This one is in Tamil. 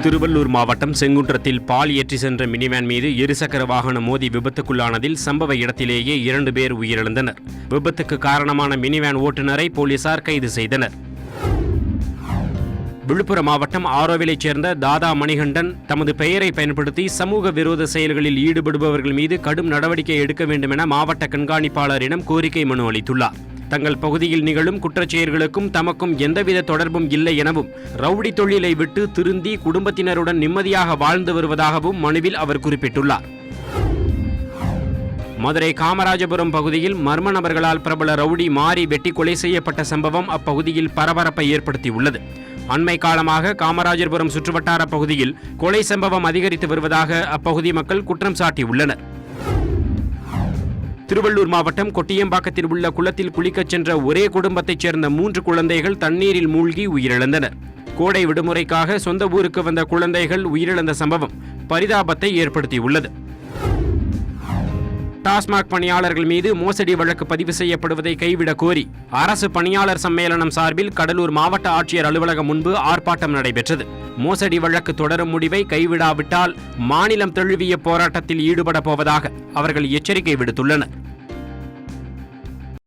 திருவள்ளூர் மாவட்டம் செங்குன்றத்தில் பால் ஏற்றி சென்ற மினிவேன் மீது இருசக்கர வாகனம் மோதி விபத்துக்குள்ளானதில் சம்பவ இடத்திலேயே 2 பேர் உயிரிழந்தனர். விபத்துக்கு காரணமான மினிவேன் ஓட்டுநரை போலீசார் கைது செய்தனர். விழுப்புரம் மாவட்டம் ஆரோவிலைச் சேர்ந்த தாதா மணிகண்டன் தமது பெயரை பயன்படுத்தி சமூக விரோத செயல்களில் ஈடுபடுபவர்கள் மீது கடும் நடவடிக்கை எடுக்க வேண்டும் என மாவட்ட கண்காணிப்பாளரிடம் கோரிக்கை மனு அளித்துள்ளார். தங்கள் பகுதியில் நிகழும் குற்றச்செயல்களுக்கும் தமக்கும் எந்தவித தொடர்பும் இல்லை எனவும் ரவுடி தொழிலை விட்டு திருந்தி குடும்பத்தினருடன் நிம்மதியாக வாழ்ந்து வருவதாகவும் மனுவில் அவர் குறிப்பிட்டுள்ளார். மதுரை காமராஜபுரம் பகுதியில் மர்ம நபர்களால் பிரபல ரவுடி மாறி வெட்டி கொலை செய்யப்பட்ட சம்பவம் அப்பகுதியில் பரபரப்பை ஏற்படுத்தியுள்ளது. அண்மை காலமாக காமராஜபுரம் சுற்றுவட்டார பகுதியில் கொலை சம்பவம் அதிகரித்து வருவதாக அப்பகுதி மக்கள் குற்றம் சாட்டியுள்ளனர். திருவள்ளூர் மாவட்டம் கொட்டியம்பாக்கத்தில் உள்ள குளத்தில் குளிக்கச் சென்ற ஒரே குடும்பத்தைச் சேர்ந்த 3 குழந்தைகள் தண்ணீரில் மூழ்கி உயிரிழந்தனர். கோடை விடுமுறைக்காக சொந்த ஊருக்கு வந்த குழந்தைகள் உயிரிழந்த சம்பவம் பரிதாபத்தை ஏற்படுத்தியுள்ளது. டாஸ்மாக் பணியாளர்கள் மீது மோசடி வழக்கு பதிவு செய்யப்படுவதை கைவிடக் கோரி அரசு பணியாளர் சம்மேளனம் சார்பில் கடலூர் மாவட்ட ஆட்சியர் அலுவலகம் முன்பு ஆர்ப்பாட்டம் நடைபெற்றது. மோசடி வழக்கு தொடரும் முடிவை கைவிடாவிட்டால் மாநிலம் தழுவிய போராட்டத்தில் ஈடுபட போவதாக அவர்கள் எச்சரிக்கை விடுத்துள்ளனர்.